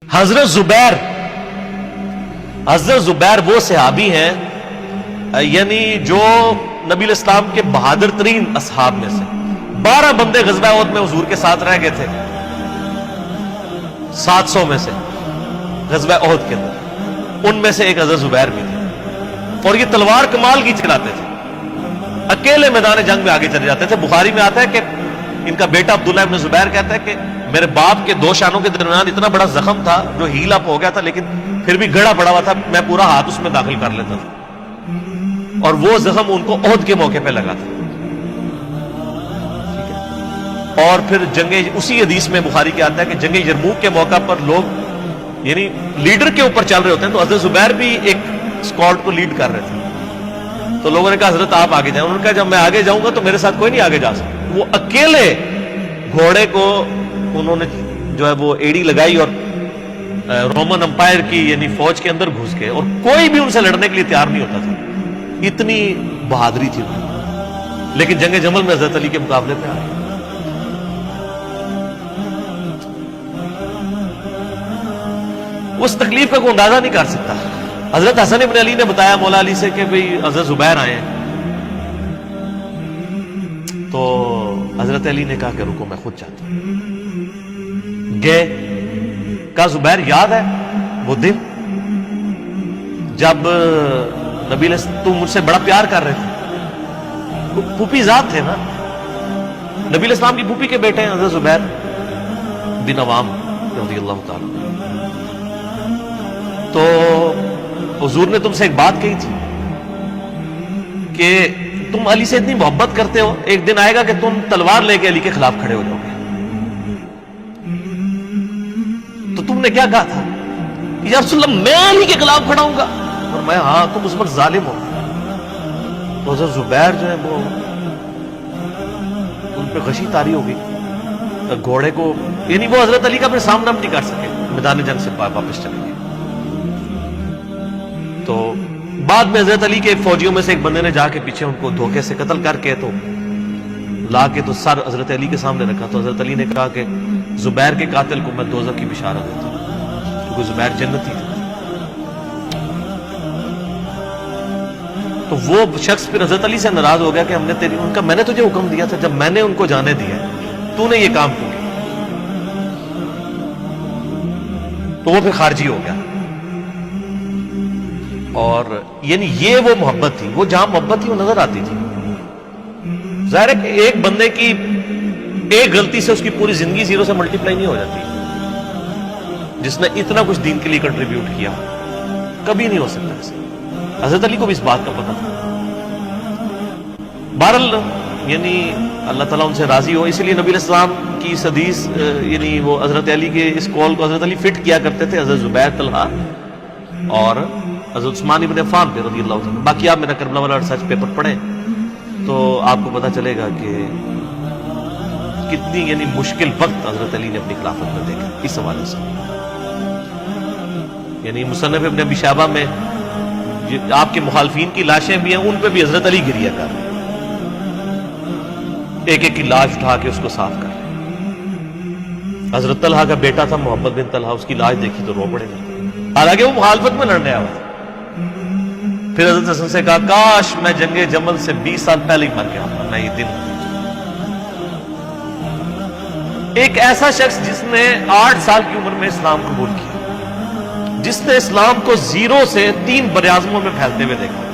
حضرت زبیر وہ صحابی ہیں یعنی جو نبی الاسلام کے بہادر ترین اصحاب میں سے 12 بندے غزوہ احد میں حضور کے ساتھ رہ گئے تھے 700 میں سے غزوہ احد کے اندر ان میں سے ایک حضرت زبیر بھی تھے اور یہ تلوار کمال کی چلاتے تھے اکیلے میدان جنگ میں آگے چلے جاتے تھے بخاری میں آتا ہے کہ ان کا بیٹا عبداللہ ابن زبیر کہتا ہے کہ میرے باپ کے 2 شانوں کے درمیان اتنا بڑا زخم تھا جو ہیل اپ ہو گیا تھا لیکن پھر بھی گڑا پڑا ہوا تھا میں پورا ہاتھ اس میں داخل کر لیتا تھا اور وہ زخم ان کو احد کے موقع پہ لگا تھا اور پھر جنگ اسی حدیث میں بخاری کے آتا ہے کہ جنگ یرموک کے موقع پر لوگ یعنی لیڈر کے اوپر چل رہے ہوتے ہیں تو حضرت زبیر بھی ایک اسکواڈ کو لیڈ کر رہے تھے تو لوگوں نے کہا حضرت آپ آگے جائیں انہوں نے کہا جب میں آگے جاؤں گا تو میرے ساتھ کوئی نہیں آگے جا سکتا وہ اکیلے گھوڑے کو انہوں نے جو ہے وہ ایڑی لگائی اور رومن امپائر کی یعنی فوج کے اندر گھس گئے اور کوئی بھی ان سے لڑنے کے لیے تیار نہیں ہوتا تھا اتنی بہادری تھی انہیں لیکن جنگ جمل میں حضرت علی کے مقابلے پہ آئے اس تکلیف کا کوئی اندازہ نہیں کر سکتا حضرت حسن ابن علی نے بتایا مولا علی سے کہ بھئی حضرت زبیر آئے ہیں تو حضرت علی نے کہا کہ رکو میں خود چاہتا ہوں گئے کہا زبیر یاد ہے وہ دن جب نبی تم مجھ سے بڑا پیار کر رہے تھے پھوپھی ذات تھے نا نبی الاسلام کی پھوپھی کے بیٹے ہیں حضرت زبیر بن عوام رضی اللہ تعالی تو حضور نے تم سے ایک بات کہی تھی کہ تم علی سے اتنی محبت کرتے ہو ایک دن آئے گا کہ تم تلوار لے کے علی کے خلاف کھڑے ہو جاؤ گے تو تم نے کیا کہا تھا کہ یا رسول اللہ میں علی کے خلاف کھڑا ہوں گا اور میں ہاں تم اس پر ظالم ہو تو حضرت زبیر جو ہے وہ ان پہ غشی طاری ہو گئی گھوڑے کو یعنی وہ حضرت علی کا پھر سامنا نہیں کر سکے میدان جنگ سے واپس چلے گئے تو بعد میں حضرت علی کے فوجیوں میں سے ایک بندے نے جا کے پیچھے ان کو دھوکے سے قتل کر کے تو لا کے تو سر حضرت علی کے سامنے رکھا تو حضرت علی نے کہا کہ زبیر کے قاتل کو میں دوزخ کی بشارت دیتا ہوں کیونکہ زبیر جنتی تھا تو وہ شخص پھر حضرت علی سے ناراض ہو گیا کہ ہم نے ان کا میں نے تجھے حکم دیا تھا جب میں نے ان کو جانے دیا تو نے یہ کام کیوں کیا تو وہ پھر خارجی ہو گیا اور یعنی یہ وہ محبت تھی وہ جہاں محبت تھی وہ نظر آتی تھی ظاہر ہے کہ ایک بندے کی ایک غلطی سے اس کی پوری زندگی زیرو سے ملٹیپلائی نہیں ہو جاتی جس نے اتنا کچھ دین کے لیے کنٹریبیوٹ کیا کبھی نہیں ہو سکتا ایسا حضرت علی کو بھی اس بات کا پتہ تھا بہرحال یعنی اللہ تعالیٰ ان سے راضی ہو اسی لیے نبی الاسلام کی اس حدیث یعنی وہ حضرت علی کے اس قول کو حضرت علی فٹ کیا کرتے تھے حضرت زبیر طلحہ اور حضرت عثمان ابن عفان پہ رضی اللہ عنہ باقی آپ میرا کربلا والا ریسرچ پیپر پڑھیں تو آپ کو پتہ چلے گا کہ کتنی یعنی مشکل وقت حضرت علی نے اپنی خلافت میں دیکھا اس حوالے سے یعنی مصنف ابن ابی شیبہ میں آپ کے مخالفین کی لاشیں بھی ہیں ان پہ بھی حضرت علی گریہ کر رہے ہیں ایک ایک کی لاش اٹھا کے اس کو صاف کر رہے ہیں حضرت طلحہ کا بیٹا تھا محمد بن طلحہ اس کی لاش دیکھی تو رو پڑے گا حالانکہ وہ مخالفت میں لڑنے آیا ہوا تھا پھر حضرت حسن سے کہا کاش میں جنگ جمل سے 20 سال پہلے ہی مر گیا میں یہ دن ایک ایسا شخص جس نے 8 سال کی عمر میں اسلام قبول کیا جس نے اسلام کو 0 سے 3 براعظموں میں پھیلتے ہوئے دیکھا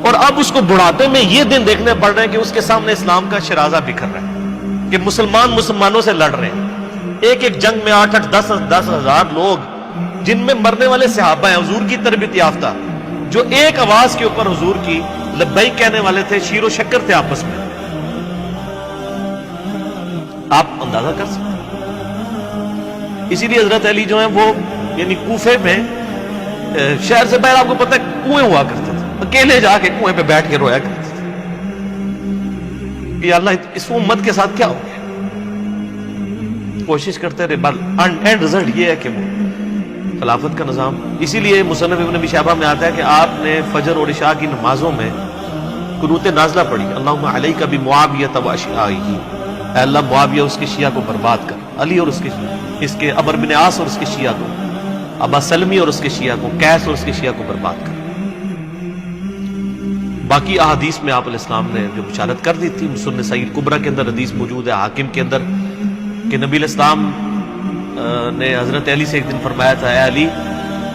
اور اب اس کو بڑھاپے میں یہ دن دیکھنے پڑ رہے ہیں کہ اس کے سامنے اسلام کا شرازہ بکھر رہا ہے کہ مسلمانوں سے لڑ رہے ہیں ایک ایک جنگ میں 8-8 10 ہزار لوگ جن میں مرنے والے صحابہ ہیں حضور کی تربیت یافتہ جو ایک آواز کے اوپر حضور کی لبیک کہنے والے تھے شیر و شکر تھے آپس میں آپ اندازہ کر سکتے اسی لیے حضرت علی جو ہیں وہ یعنی کوفے میں شہر سے باہر آپ کو پتہ ہے کنویں ہوا کرتے تھے اکیلے جا کے کنویں پہ بیٹھ کے رویا کرتے تھے کہ اللہ اس امت کے ساتھ کیا ہو گیا کوشش کرتے رہے اینڈ رزلٹ یہ ہے کہ وہ خلافت کا نظام اسی لیے مصنف ابن ابی شیبہ میں آتا ہے کہ آپ نے فجر اور عشاء کی نمازوں میں قنوت نازلہ پڑھی اللہم علیک بمعاویہ و اشیاءہ اے اللہ معاویہ اس کے شیعہ کو برباد کر علی اور اس کے عمر بن عاص اور اس کے شیعہ کو، ابا سلمی اور اس کے شیعہ کو، قیس اور اس کے شیعہ کو برباد کر۔ باقی احادیث میں آپ علیہ السلام نے جو بشارت کر دی تھی، سنن سعید کبریٰ کے اندر حدیث موجود ہے، حاکم کے اندر، کہ نبی علیہ السلام نے حضرت علی سے ایک دن فرمایا تھا، اے علی،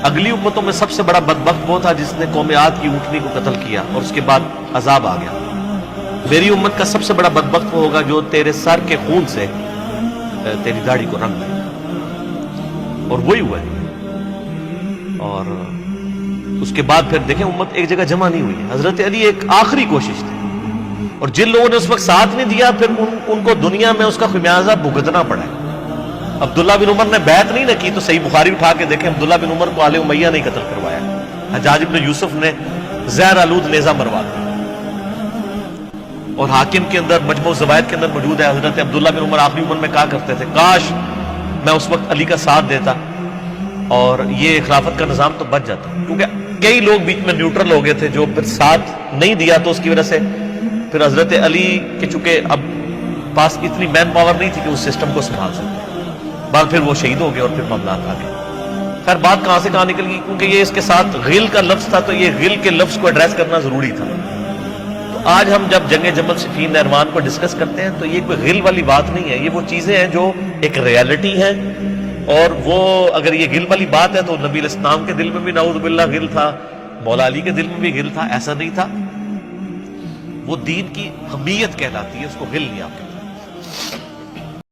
اگلی امتوں میں سب سے بڑا بدبخت وہ تھا جس نے قوم عاد کی اونٹنی کو قتل کیا اور اس کے بعد عذاب آ گیا۔ میری امت کا سب سے بڑا بدبخت وہ ہوگا جو تیرے سر کے خون سے تیری داڑھی کو رنگ دے، اور وہی ہوا ہے۔ اور اس کے بعد پھر دیکھیں امت ایک جگہ جمع نہیں ہوئی ہے۔ حضرت علی ایک آخری کوشش تھی، اور جن لوگوں نے اس وقت ساتھ نہیں دیا پھر ان کو دنیا میں اس کا خمیازہ بھگتنا پڑا ہے۔ عبداللہ بن عمر نے بیعت نہیں نہ کی تو صحیح بخاری اٹھا کے دیکھیں، عبداللہ بن عمر کو آل امیہ نے قتل کروایا، حجاج بن یوسف نے زہر آلود نیزہ مروا دیا۔ اور حاکم کے اندر مجموع الزوائد کے اندر موجود ہے، حضرت عبداللہ بن عمر آخری عمر میں کہا کرتے تھے، کاش میں اس وقت علی کا ساتھ دیتا اور یہ خلافت کا نظام تو بچ جاتا، کیونکہ کئی لوگ بیچ میں نیوٹرل ہو گئے تھے جو پھر ساتھ نہیں دیا، تو اس کی وجہ سے پھر حضرت علی کے چونکہ اب پاس اتنی مین پاور نہیں تھی کہ اس سسٹم کو سنبھال سکتے، بعد پھر وہ شہید ہو گئے اور پھر معاملات آ گئے۔ خیر بات کہاں سے کہاں نکل گئی، کیونکہ یہ اس کے ساتھ غل کا لفظ تھا، تو یہ غل کے لفظ کو ایڈریس کرنا ضروری تھا۔ تو آج ہم جب جنگ جمل صفین نہروان کو ڈسکس کرتے ہیں تو یہ کوئی غل والی بات نہیں ہے، یہ وہ چیزیں ہیں جو ایک ریالٹی ہے، اور وہ اگر یہ غل والی بات ہے تو نبی علیہ السلام کے دل میں بھی نعوذ باللہ غل تھا، مولا علی کے دل میں بھی غل تھا، ایسا نہیں تھا۔ وہ دین کی حمیت کہلاتی ہے، اس کو غل نہیں آپ کہتے۔